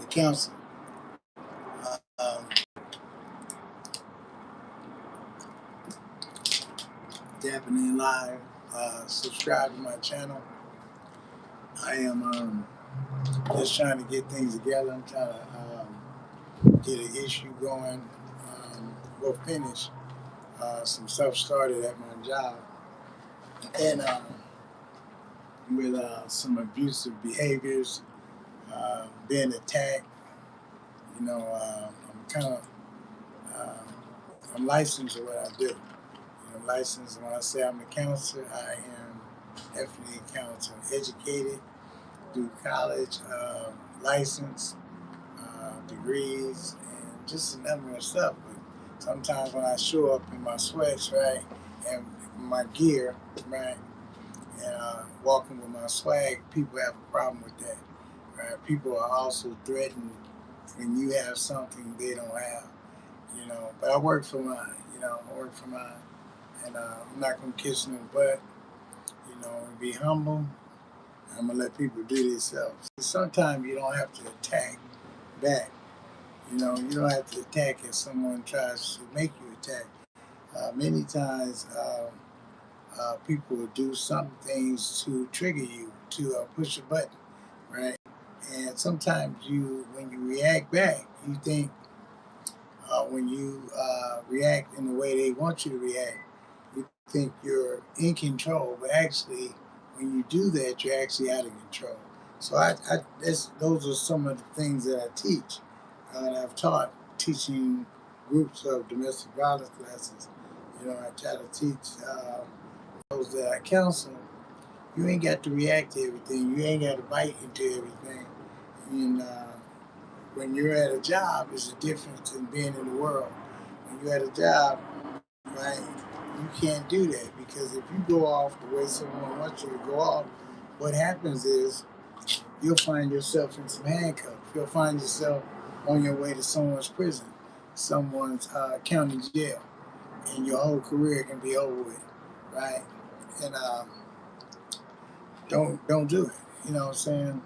the council. Um, Tapping in live. Subscribe to my channel. I am just trying to get things together. I'm trying to get an issue going. We'll finish some stuff started at my job, and with some abusive behaviors, being attacked. I'm kind of uh, I'm licensed in what I do. Licensed. When I say I'm a counselor, I am definitely a counselor. Educated through college, license, degrees, and just a number of stuff. But sometimes when I show up in my sweats, right, and my gear, right, and walking with my swag, people have a problem with that. Right? People are also threatened when you have something they don't have. But I work for mine. I work for mine, and I'm not gonna kiss no butt. Be humble. I'm gonna let people do themselves. Sometimes you don't have to attack back. You don't have to attack if someone tries to make you attack. Many times, people will do some things to trigger you, to push a button, right? And sometimes when you react back, you think when you react in the way they want you to react, you think you're in control, but actually, when you do that, you're actually out of control. So those are some of the things that I teach. And I've taught teaching groups of domestic violence classes. I try to teach those that I counsel. You ain't got to react to everything. You ain't got to bite into everything. And when you're at a job, it's a difference than being in the world. When you're at a job, right, you can't do that because if you go off the way someone wants you to go off, what happens is you'll find yourself in some handcuffs. You'll find yourself on your way to someone's prison, someone's county jail, and your whole career can be over with, right? And don't do it. You know what I'm saying?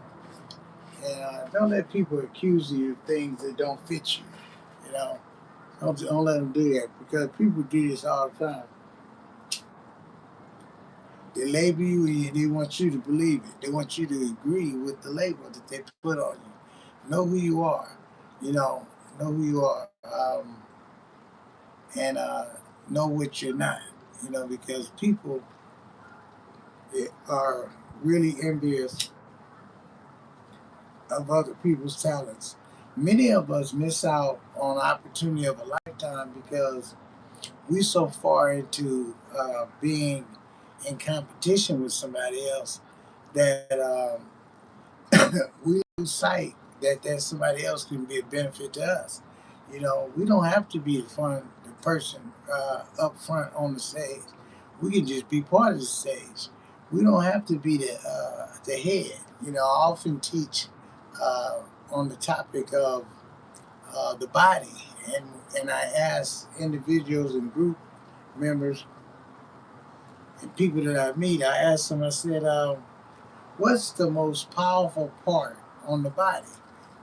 And don't let people accuse you of things that don't fit you. You know, don't let them do that because people do this all the time. They label you and they want you to believe it. They want you to agree with the label that they put on you. Know who you are. Know who you are. And know what you're not. Because people are really envious of other people's talents. Many of us miss out on the opportunity of a lifetime because we're so far into being in competition with somebody else that we lose sight that somebody else can be a benefit to us. We don't have to be the person up front on the stage. We can just be part of the stage. We don't have to be the head. I often teach on the topic of the body, and I ask individuals and group members and people that I meet. I ask them. I said, what's the most powerful part on the body?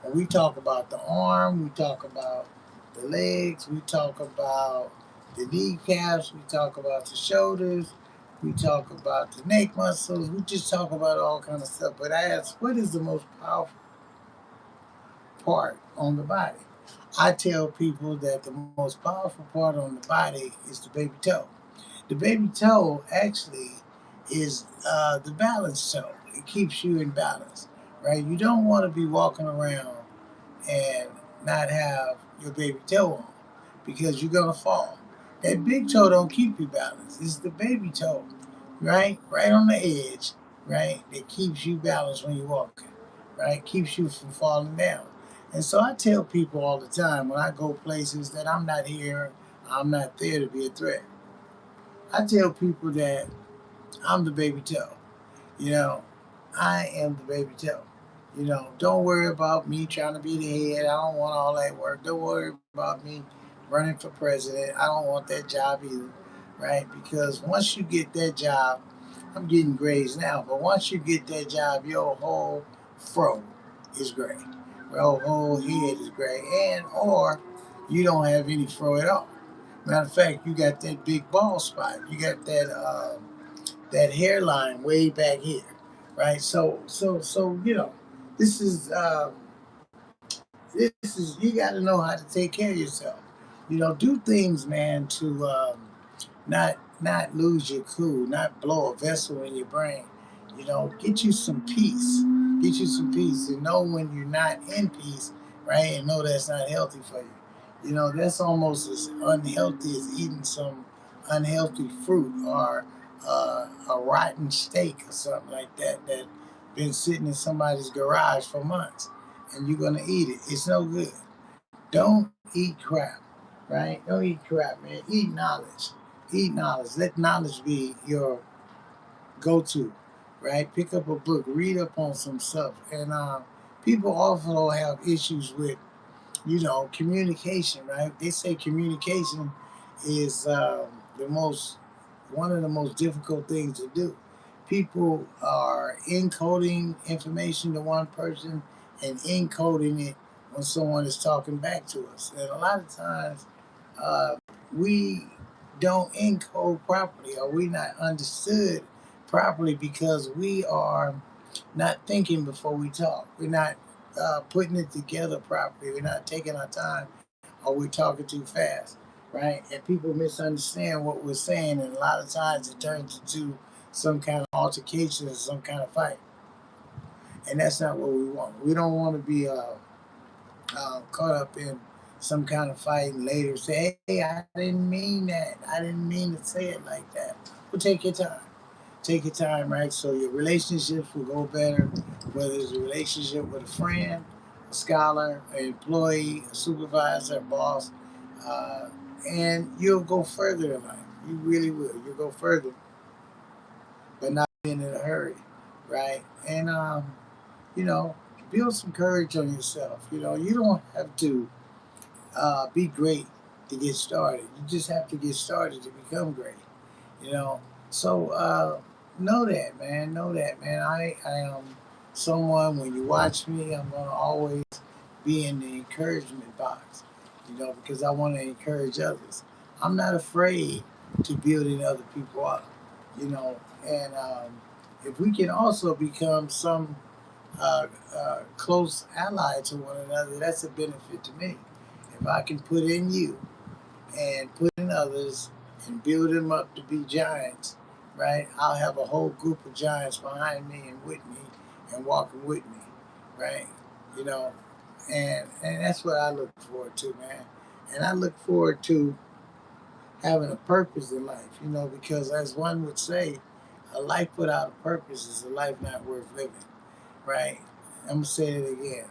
And we talk about the arm, we talk about the legs, we talk about the kneecaps, we talk about the shoulders, we talk about the neck muscles, we just talk about all kind of stuff. But I ask, what is the most powerful part on the body? I tell people that the most powerful part on the body is the baby toe. The baby toe actually is the balance toe. It keeps you in balance, right? You don't want to be walking around and not have your baby toe on because you're gonna fall. That big toe don't keep you balanced. It's the baby toe, right? Right on the edge, right? That keeps you balanced when you're walking, right? Keeps you from falling down. And so I tell people all the time when I go places that I'm not here, I'm not there to be a threat. I tell people that I'm the baby toe. You know, I am the baby toe. Don't worry about me trying to be the head. I don't want all that work. Don't worry about me running for president. I don't want that job either, right? Because once you get that job, I'm getting grades now, but once you get that job, your whole fro is gray, Well, whole head is gray, and or you don't have any fro at all. Matter of fact, you got that big bald spot. You got that hairline way back here, right? So this is you got to know how to take care of yourself. Do things, man, to not lose your cool, not blow a vessel in your brain. Get you some peace. Get you some peace, and know when you're not in peace, right? And know that's not healthy for you. That's almost as unhealthy as eating some unhealthy fruit or a rotten steak or something like that been sitting in somebody's garage for months, and you're gonna eat it. It's no good. Don't eat crap, right? Don't eat crap, man. Eat knowledge. Eat knowledge. Let knowledge be your go-to, right? Pick up a book, read up on some stuff, and people also have issues with communication, right? They say communication is the most one of the most difficult things to do. People are encoding information to one person and encoding it when someone is talking back to us. And a lot of times uh, we don't encode properly, or we not understood properly because we are not thinking before we talk. We're not putting it together properly. We're not taking our time, or we're talking too fast, right? And people misunderstand what we're saying, and a lot of times it turns into some kind of altercation or some kind of fight. And that's not what we want. We don't want to be caught up in some kind of fight and later say, hey, I didn't mean that. I didn't mean to say it like that. Well, take your time. Take your time, right? So your relationships will go better, whether it's a relationship with a friend, a scholar, an employee, a supervisor, a boss, uh, and you'll go further in life. You really will. You'll go further, but not being in a hurry, right? And you know, build some courage on yourself. You don't have to be great to get started. You just have to get started to become great. you know. So know that, man. Know that, man. I am someone. When you watch me, I'm gonna always be in the encouragement box. Because I want to encourage others. I'm not afraid to building other people up. And if we can also become some close ally to one another, that's a benefit to me. If I can put in you and put in others and build them up to be giants, right? I'll have a whole group of giants behind me and with me and walking with me, right? You know, and that's what I look forward to, man. And I look forward to having a purpose in life, because as one would say, a life without a purpose is a life not worth living, right? I'm gonna say it again.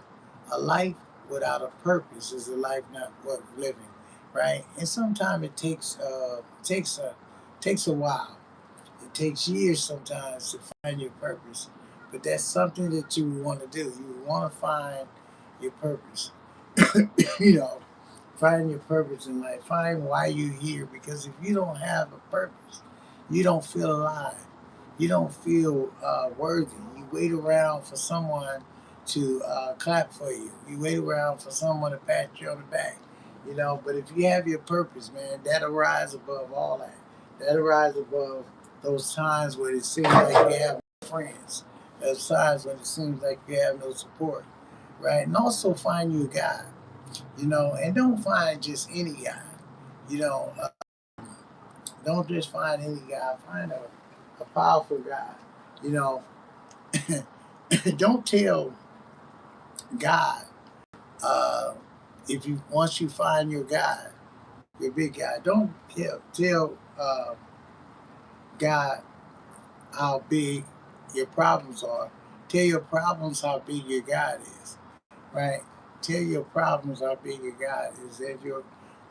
A life without a purpose is a life not worth living, right? And sometimes it takes a while. It takes years sometimes to find your purpose, but that's something that you want to do. You want to find your purpose. you know, Find your purpose in life. Find why you're here. Because if you don't have a purpose, you don't feel alive. You don't feel worthy. You wait around for someone to clap for you. You wait around for someone to pat you on the back. But if you have your purpose, man, that'll rise above all that. That'll rise above those times where it seems like you have no friends. Those times when it seems like you have no support, right? And also find you a guy, and don't find just any guy. You know, uh, don't just find any guy. Find a powerful guy. You know, don't tell God uh, if you once you find your guy, your big guy. Don't tell God how big your problems are. Tell your problems how big your God is. Right? Tell your problems how big your God is. If your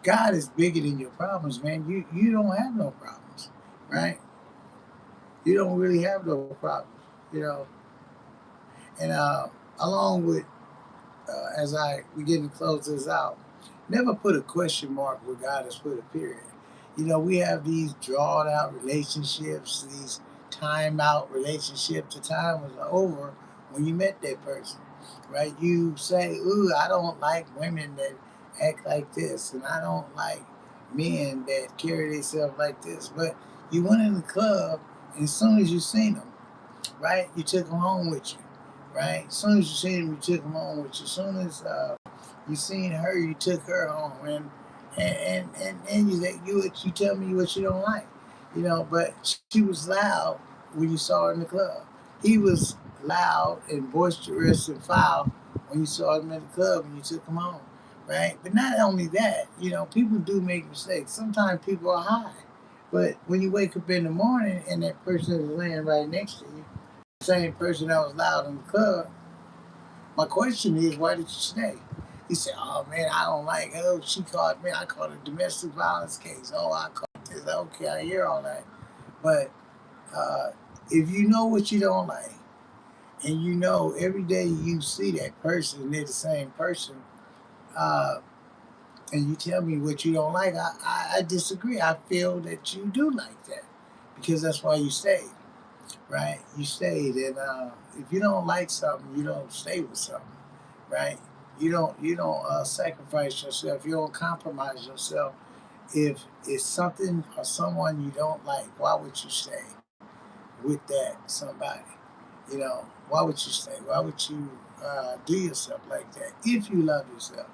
God is bigger than your problems, man, you don't have no problems, right? You don't really have no problems, you know. And along with, as I begin to close this out, never put a question mark where God has put a period. We have these drawn out relationships, these time out relationships. The time was over when you met that person. right? You say, ooh, I don't like women that act like this, and I don't like men that carry themselves like this. But you went in the club, and as soon as you seen them, right, you took them home with you, right? As soon as you seen them, you took them home with you. As soon as you seen her, you took her home, and you tell me what you don't like, But she was loud when you saw her in the club. He was loud and boisterous and foul when you saw him in the club and you took him home, right? But not only that, people do make mistakes. Sometimes people are high, but when you wake up in the morning and that person is laying right next to you, the same person that was loud in the club, my question is, why did you stay? He said, "Oh man, I don't like her. Oh, she caught me. I caught a domestic violence case. Oh, I caught this. Okay, I hear all that. But uh, if you know what you don't like, and you know every day you see that person, they're the same person, uh, and you tell me what you don't like, I disagree. I feel that you do like that because that's why you stayed, right? You stayed, and if you don't like something, you don't stay with something, right? You don't sacrifice yourself. You don't compromise yourself. If it's something or someone you don't like, why would you stay with that somebody? Why would you stay? Why would you do yourself like that if you love yourself?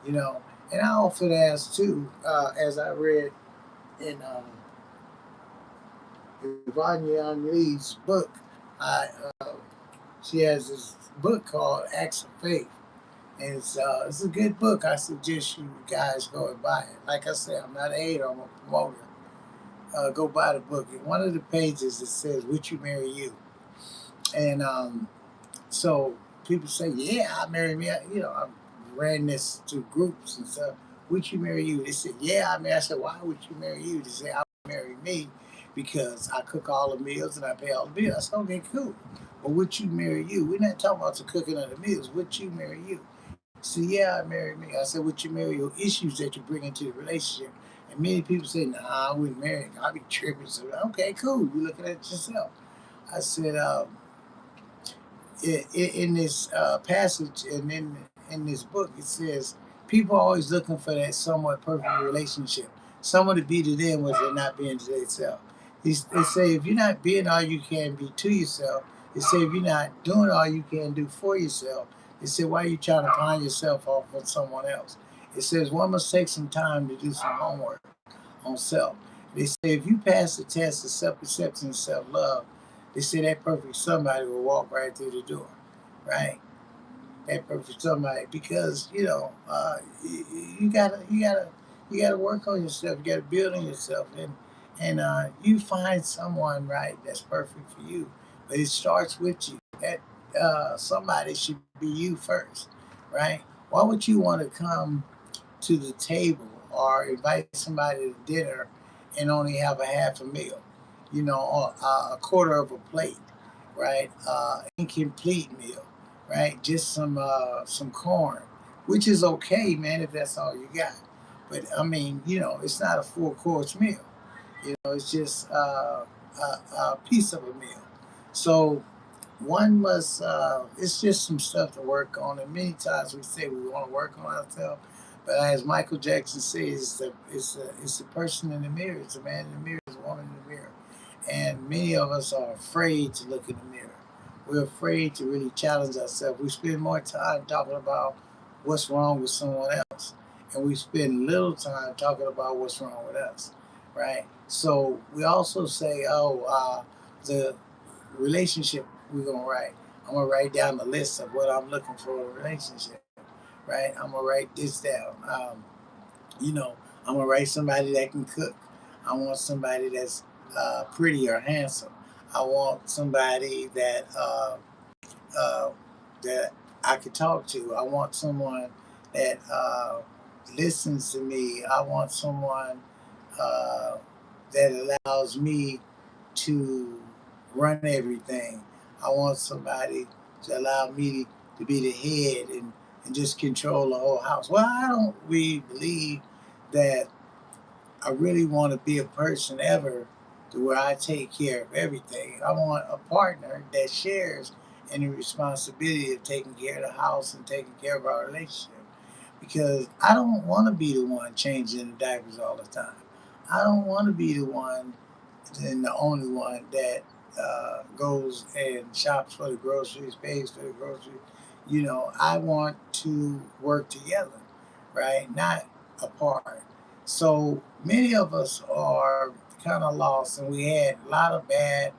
You know, and I often ask too, as I read in Yvonne Young Lee's book, I she has this book called Acts of Faith. And it's a good book. I suggest you guys go and buy it. Like I said, I'm not a hater, I'm a promoter. Go buy the book. In one of the pages, it says, "Would you marry you?" And so people say, "Yeah, I marry me." I ran this to groups and stuff. Would you marry you? They said, "Yeah, I mean," I said, "Why would you marry you?" They say, "I would marry me because I cook all the meals and I pay all the bills." I said, "Okay, cool. But would you marry you?" We're not talking about the cooking of the meals. Would you marry you? So yeah, I married me. I said, "Would you marry your issues that you bring into the relationship?" And many people say, "Nah, I wouldn't marry. I'd be tripping." So okay, cool. You're looking at yourself. I said, in this passage and in this book, it says people are always looking for that somewhat perfect relationship, someone to be to them what they're not being to themselves. They say if you're not being all you can be to yourself, they say if you're not doing all you can do for yourself, they say why are you trying to find yourself off of someone else? It says one must take some time to do some homework on self. They say if you pass the test of self-acceptance and self-love, they say that perfect somebody will walk right through the door, right? That perfect somebody because you gotta work on yourself. You gotta build on yourself, and you find someone right that's perfect for you. But it starts with you. That somebody should be you first, right? Why would you want to come to the table or invite somebody to dinner and only have a half a meal, or a quarter of a plate, right? Incomplete meal, right? Just some corn, which is okay, man, if that's all you got. But I mean, it's not a full course meal. It's just a piece of a meal. So one must it's just some stuff to work on, and many times we say we want to work on ourselves, but as Michael Jackson says, it's the person in the mirror. It's a man in the mirror. It's a woman in the mirror. And many of us are afraid to look in the mirror. We're afraid to really challenge ourselves. We spend more time talking about what's wrong with someone else, and we spend little time talking about what's wrong with us, right? So we also say, oh, the relationship we're gonna write. I'm gonna write down the list of what I'm looking for in a relationship, right? I'm gonna write this down. You know, I'm gonna write somebody that can cook. I want somebody that's pretty or handsome. I want somebody uh, that I could talk to. I want someone that listens to me. I want someone uh, that allows me to run everything. I want somebody to allow me to be the head and just control the whole house. Well, I don't really believe that I really want to be a person ever to where I take care of everything. I want a partner that shares and the responsibility of taking care of the house and taking care of our relationship. Because I don't want to be the one changing the diapers all the time. I don't want to be the one and the only one that goes and shops for the groceries, pays for the groceries. I want to work together, right? Not apart. So many of us are kind of lost, and we had a lot of bad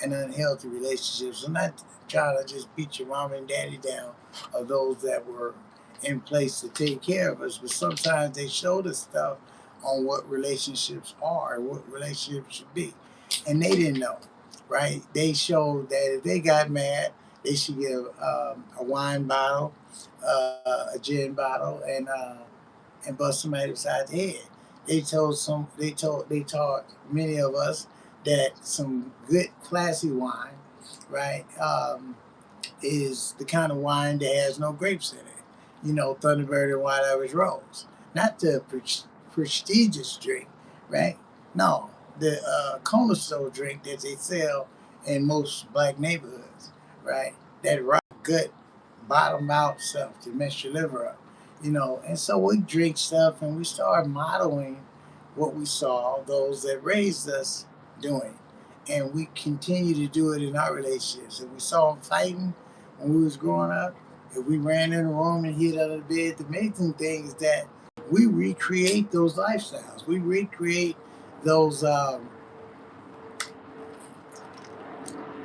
and unhealthy relationships. I'm not trying to just beat your mom and daddy down, or those that were in place to take care of us, but sometimes they showed us stuff on what relationships are, what relationships should be, and they didn't know, right? They showed that if they got mad, they should give a wine bottle, a gin bottle, and bust somebody beside the head. They taught many of us that some good classy wine, right, is the kind of wine that has no grapes in it. Thunderbird and White Irish Rose, not the prestigious drink, right? No, the corner store drink that they sell in most black neighborhoods, right? That rock gut, bottom out stuff to mess your liver up, And so we drink stuff and we start modeling what we saw those that raised us doing, and we continue to do it in our relationships. If we saw them fighting when we was growing up, if we ran in a room and hid under the bed, the amazing thing is that we recreate those lifestyles. We recreate those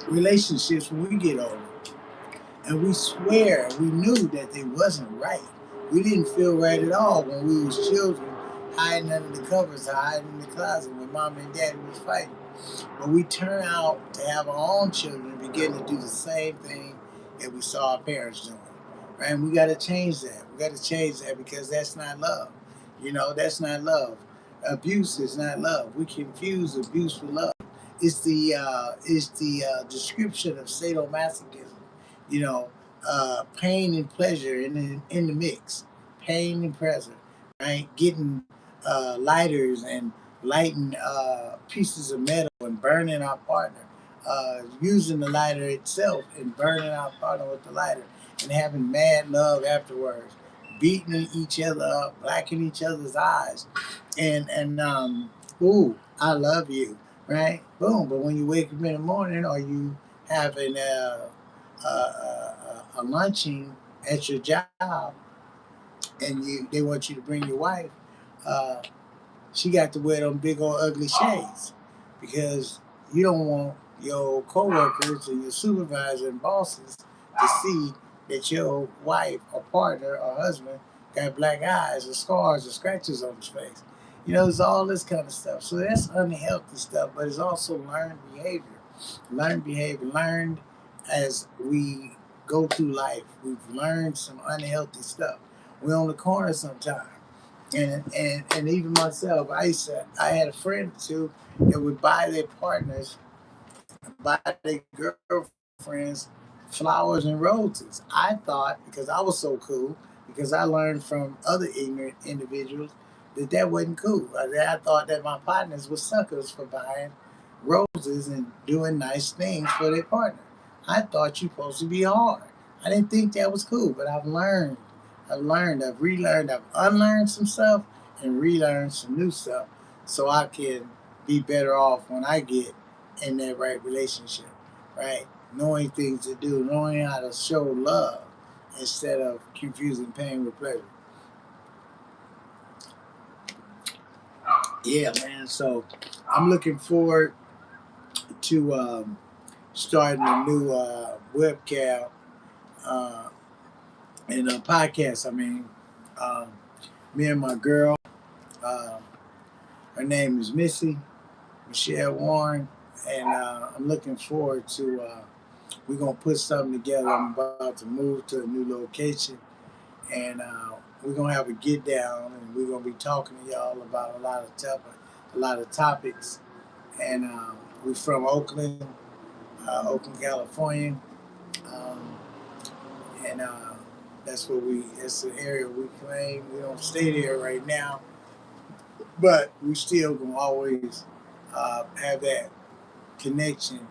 relationships when we get older. And we swear we knew that they wasn't right. We didn't feel right at all when we was children, hiding under the covers, hiding in the closet when mom and daddy was fighting. But we turn out to have our own children and begin to do the same thing that we saw our parents doing. Right? And we got to change that. We got to change that because that's not love. That's not love. Abuse is not love. We confuse abuse with love. It's the description of sadomasochism. Pain and pleasure in the mix. Pain and pleasure, right? Getting lighters and lighting pieces of metal and burning our partner, using the lighter itself and burning our partner with the lighter, and having mad love afterwards, beating each other up, blacking each other's eyes, and ooh, I love you, right? Boom. But when you wake up in the morning, or you having a luncheon at your job, and they want you to bring your wife, uh, she got to wear them big old ugly shades because you don't want your coworkers and your supervisor and bosses to see that your wife or partner or husband got black eyes or scars or scratches on his face. It's all this kind of stuff. So that's unhealthy stuff, but it's also learned behavior. Learned behavior, learned as we go through life. We've learned some unhealthy stuff. We're on the corner sometimes. And even myself, I had a friend or two that would buy their partners, buy their girlfriends flowers and roses. I thought, because I was so cool, because I learned from other ignorant individuals that wasn't cool. I thought that my partners were suckers for buying roses and doing nice things for their partner. I thought you're supposed to be hard. I didn't think that was cool, but I've relearned, I've unlearned some stuff and relearned some new stuff so I can be better off when I get in that right relationship, right? Knowing things to do, knowing how to show love instead of confusing pain with pleasure. Yeah, man. So I'm looking forward to starting a new webcam uh, and a podcast. Um, me and my girl, uh, her name is Michelle Warren, and I'm looking forward to. We're gonna put something together. I'm about to move to a new location, and we're gonna have a get down, and we're gonna be talking to y'all about a lot of topics. And we're from Oakland, Oakland, California, um, and that's what we. It's an area we claim. We don't stay there right now, but we still gonna always have that connection,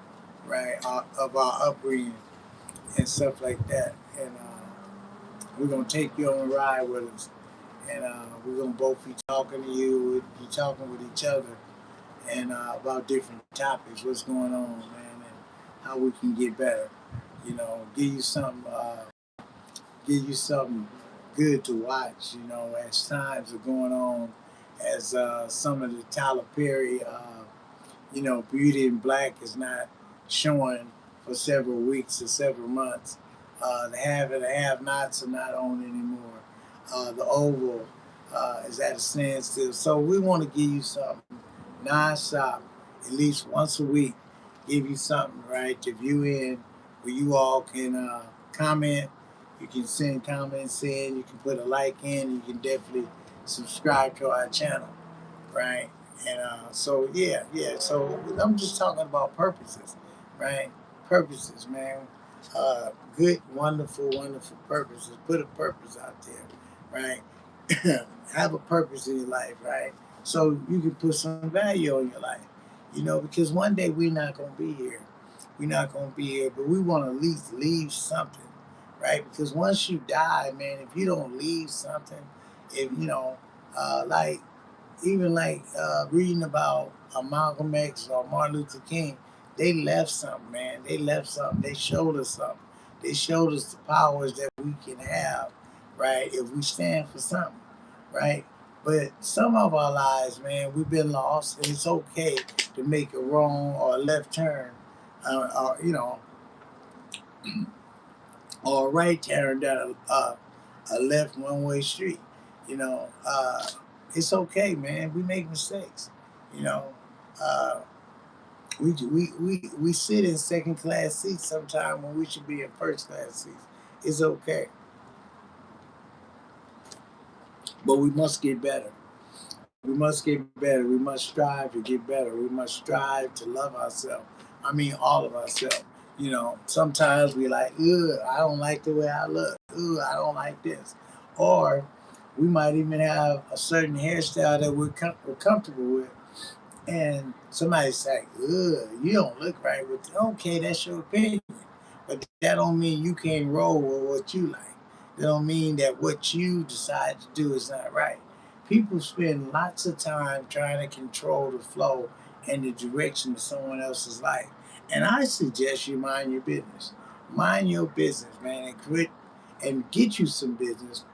right, of our upbringing. and stuff like that. And we're gonna take you on a ride with us, and we're gonna both be talking to you, be talking with each other, and about different topics, what's going on, man, and how we can get better. You know, give you something good to watch. You know, as times are going on, as some of the Tyler Perry, Beauty in Black is not showing for several weeks or several months. The have and the have-nots are not on anymore. The Oval is at a standstill. So we want to give you something non-stop, at least once a week. Give you something, right, to view in, where you all can comment. You can send comments in. You can put a like in. You can definitely subscribe to our channel, right? And so yeah. So I'm just talking about purposes, right? Purposes, man. Good, wonderful, wonderful purposes. Put a purpose out there, right? Have a purpose in your life, right? So you can put some value on your life, because one day we're not gonna be here. We're not gonna be here, but we want to at least leave something, right? Because once you die, man, if you don't leave something, if like even like reading about Malcolm X or Martin Luther King, they left something, man. They left something. They showed us something. They showed us the powers that we can have, right? If we stand for something, right? But some of our lives, man, we've been lost, and it's okay to make a wrong or a left turn, or a right turn down a left one-way street. You know, it's okay, man. We make mistakes. You know, uh, we sit in second class seats sometimes when we should be in first class seats. It's okay, but we must get better. We must get better. We must strive to get better. We must strive to love ourselves. I mean, all of ourselves. Sometimes we like, ugh, I don't like the way I look. Ugh, I don't like this. Or we might even have a certain hairstyle that we're comfortable with. And somebody say, ugh, you don't look right with it. Okay, that's your opinion. But that don't mean you can't roll with what you like. That don't mean that what you decide to do is not right. People spend lots of time trying to control the flow and the direction of someone else's life. And I suggest you mind your business. Mind your business, man, and quit and get you some business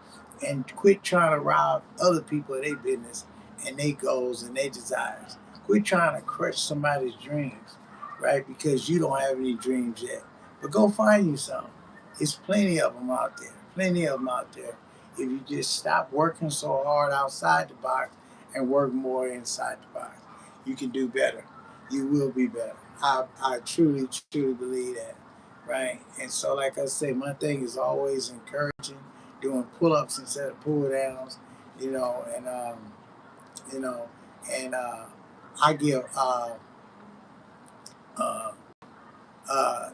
and quit trying to rob other people of their business and their goals and their desires. Quit trying to crush somebody's dreams, right? Because you don't have any dreams yet. But go find you some. There's plenty of them out there. Plenty of them out there. If you just stop working so hard outside the box and work more inside the box, you can do better. You will be better. I truly, truly believe that, right? And so, like I say, my thing is always encouraging, doing pull-ups instead of pull-downs, you know, and you know, and I give uh,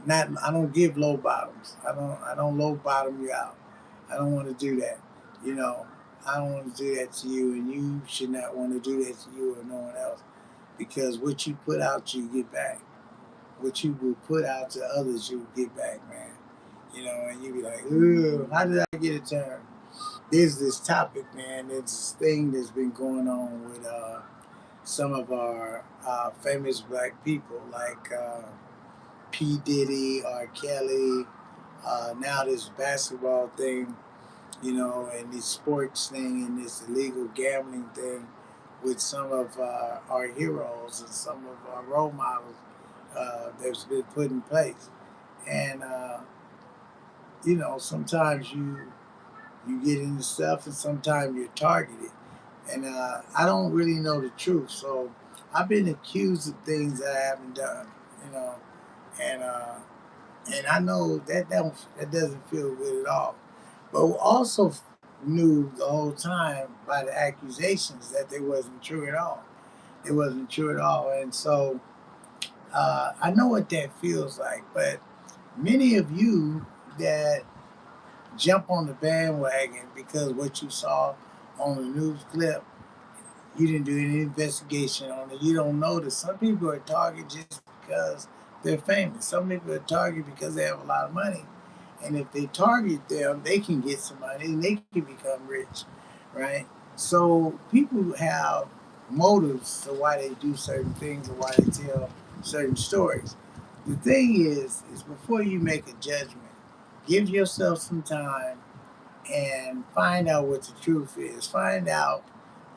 not I don't give low bottoms. I don't low bottom you out. I don't want to do that. You know, I don't want to do that to you, and you should not want to do that to you or no one else, because what you put out, you get back. What you will put out to others, you will get back, man. And you be like, ooh, how did I get a turn? There's this topic, man. There's this thing that's been going on with some of our famous black people, like P. Diddy, R. Kelly, now this basketball thing, and this sports thing and this illegal gambling thing with some of our heroes and some of our role models that's been put in place. And, sometimes you get into stuff and sometimes you're targeted. And I don't really know the truth. So I've been accused of things that I haven't done, you know, and I know that doesn't feel good at all. But we also knew the whole time by the accusations that they wasn't true at all. It wasn't true at all, and so I know what that feels like. But many of you that jump on the bandwagon because what you saw on the news clip, you didn't do any investigation on it. You don't know that some people are targeted just because they're famous. Some people are targeted because they have a lot of money. And if they target them, they can get some money and they can become rich, right? So people have motives to why they do certain things or why they tell certain stories. The thing is before you make a judgment, give yourself some time and find out what the truth is. Find out,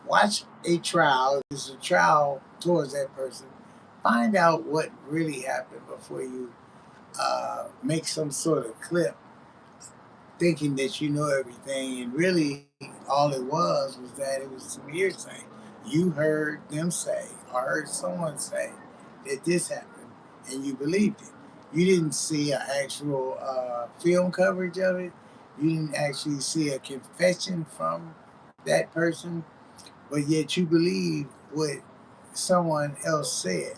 watch a trial. If it's a trial towards that person, find out what really happened before you make some sort of clip thinking that you know everything. And really, all it was that it was some hearsay. You heard them say, or heard someone say that this happened, and you believed it. You didn't see an actual film coverage of it. You didn't actually see a confession from that person, but yet you believe what someone else said.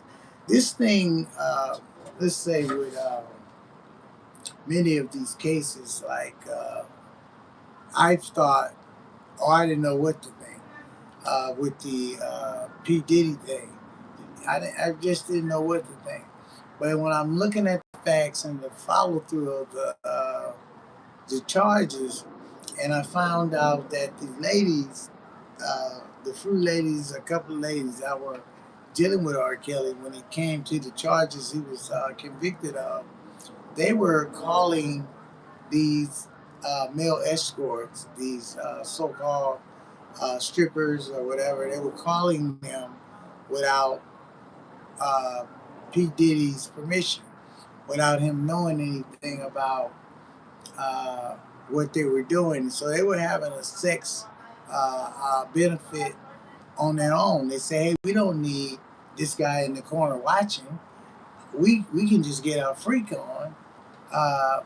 This thing, let's say, with many of these cases, like I thought, or I didn't know what to think with the P Diddy thing. I just didn't know what to think. But when I'm looking at the facts and the follow through of the charges, and I found out that the ladies, the few ladies, a couple of ladies that were dealing with R. Kelly when it came to the charges he was convicted of, they were calling these male escorts, these so-called strippers or whatever. They were calling them without uh, P. Diddy's permission, without him knowing anything about what they were doing. So they were having a sex benefit on their own. They say, hey, we don't need this guy in the corner watching. We can just get our freak on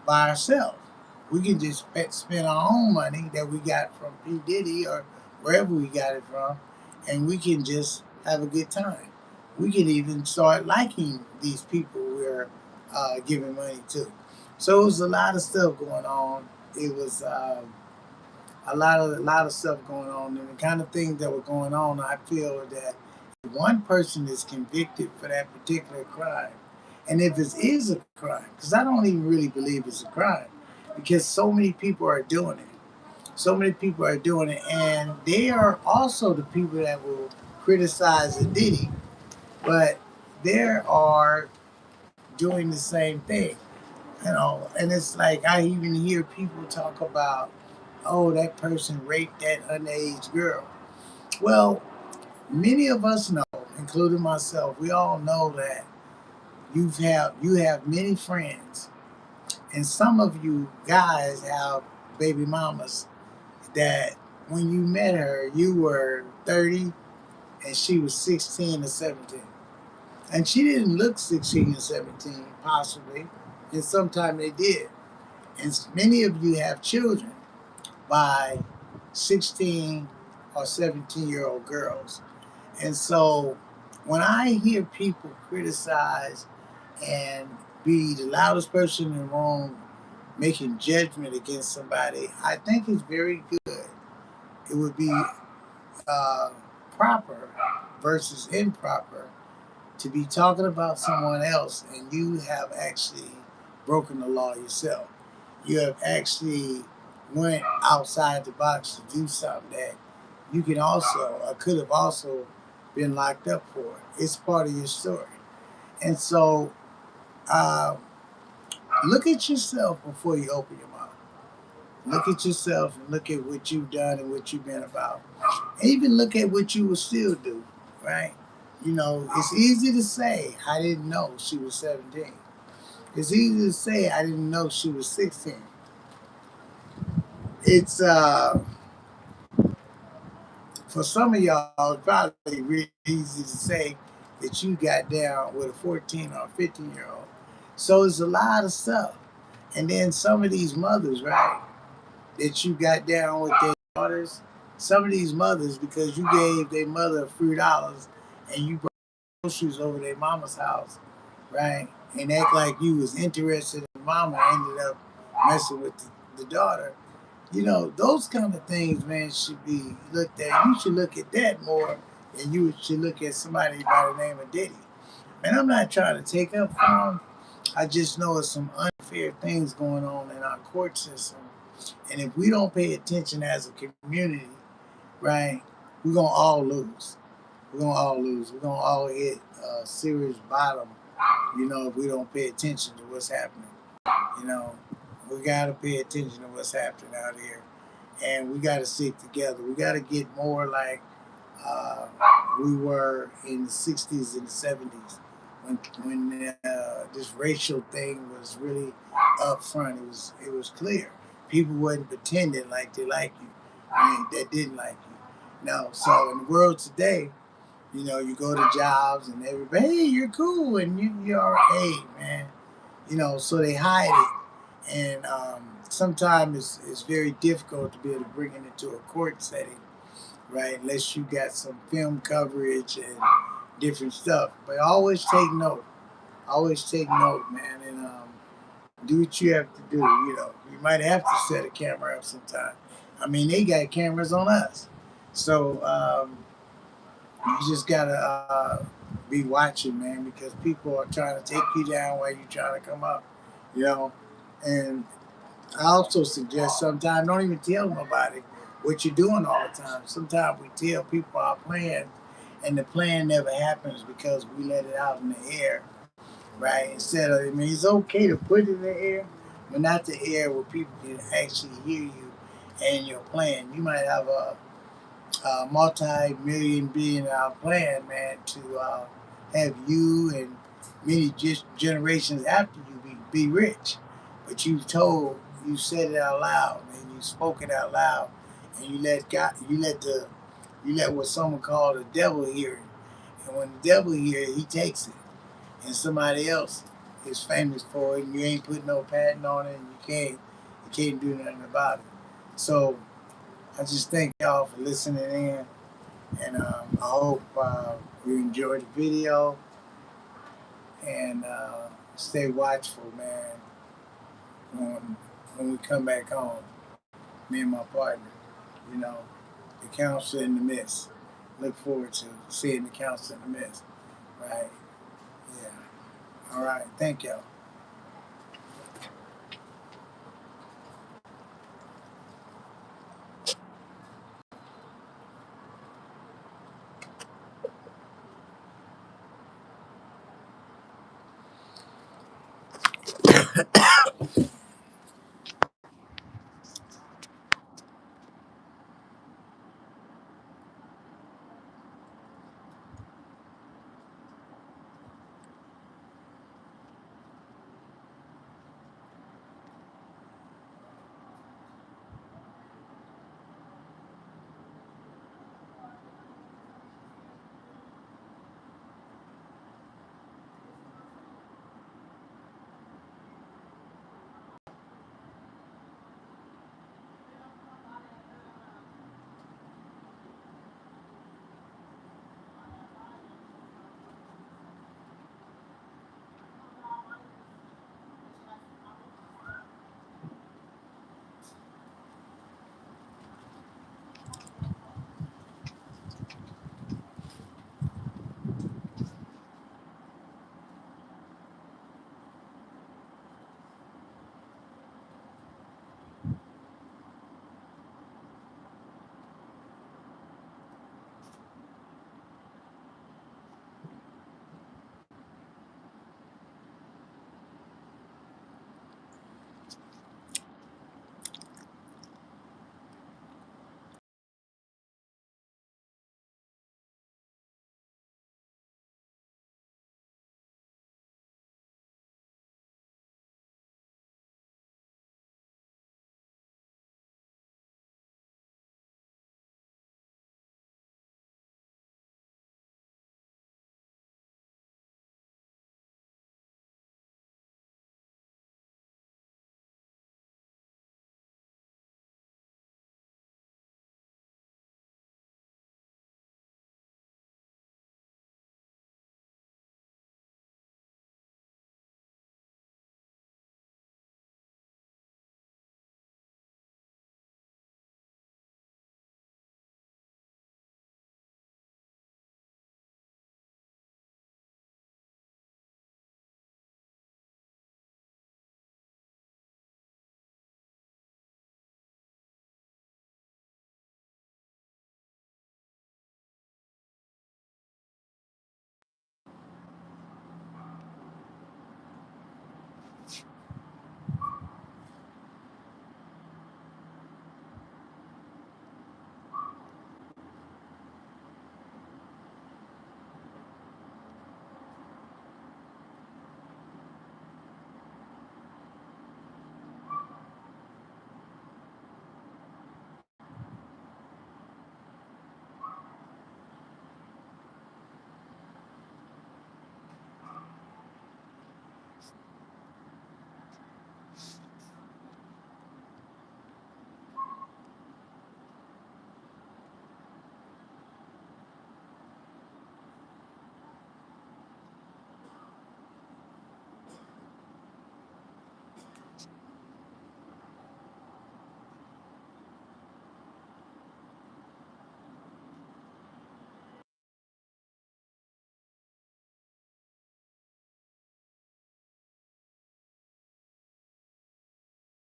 by ourselves. We can just spend our own money that we got from P. Diddy or wherever we got it from, and we can just have a good time. We can even start liking these people we're giving money to. So it was a lot of stuff going on. It was a lot of stuff going on, and the kind of things that were going on. I feel that if one person is convicted for that particular crime, and if it is a crime, because I don't even really believe it's a crime, because so many people are doing it. So many people are doing it, and they are also the people that will criticize the Diddy, but they are doing the same thing, And it's like I even hear people talk about, oh, that person raped that underage girl. Well, many of us know, including myself, we all know that you have many friends, and some of you guys have baby mamas that when you met her, you were 30 and she was 16 or 17. And she didn't look 16 or 17, possibly, and sometimes they did. And many of you have children by 16 or 17-year-old girls. And so when I hear people criticize and be the loudest person in the room making judgment against somebody, I think it's very good. It would be uh, proper versus improper to be talking about someone else and you have actually broken the law yourself. You have actually went outside the box to do something that you can also or could have also been locked up for. It's part of your story. And so uh, look at yourself before you open your mouth. Look at yourself and look at what you've done and what you've been about. And even look at what you will still do, right? It's easy to say, I didn't know she was 17. It's easy to say, I didn't know she was 16. It's, for some of y'all, it's probably really easy to say that you got down with a 14 or 15-year-old. So it's a lot of stuff. And then some of these mothers, right, that you got down with their daughters, some of these mothers, because you gave their mother a few dollars and you brought groceries over their mama's house, right, and act like you was interested in mama, ended up messing with the daughter. Those kind of things, man, should be looked at. You should look at that more than you should look at somebody by the name of Diddy. And I'm not trying to take up for him, I just know it's some unfair things going on in our court system. And if we don't pay attention as a community, right, we're going to all lose. We're going to all lose. We're going to all hit a serious bottom, if we don't pay attention to what's happening. You know, we got to pay attention to what's happening out here. And we got to stick together. We got to get more like uh, we were in the 60s and the 70s when this racial thing was really up front. It was clear. People wasn't pretending like they like you, that didn't like you. No, so in the world today, you go to jobs and everybody, hey, you're cool, and you're hey, man, so they hide it, and sometimes it's very difficult to be able to bring it into a court setting, right? Unless you got some film coverage and different stuff. But always take note. Always take note, man, and do what you have to do. You might have to set a camera up sometime. I mean, they got cameras on us, so you just gotta be watching, man, because people are trying to take you down while you're trying to come up. You know, and I also suggest sometimes don't even tell nobody what you're doing all the time. Sometimes we tell people our plan, and the plan never happens because we let it out in the air, right? Instead of, I mean, it's okay to put it in the air, but not the air where people can actually hear you and your plan. You might have a multi-million billion dollar plan, man, to have you and many generations after you be rich. But you said it out loud, and you spoke it out loud, and you let what someone called the devil hear it. And when the devil hear it, he takes it. And somebody else is famous for it, and you ain't putting no patent on it, and you can't do nothing about it. So I just thank y'all for listening in, and I hope you enjoyed the video, and stay watchful, man, when, when we come back home, me and my partner, you know, the council in the midst. Look forward to seeing the council in the midst, right? Yeah. All right. Thank y'all.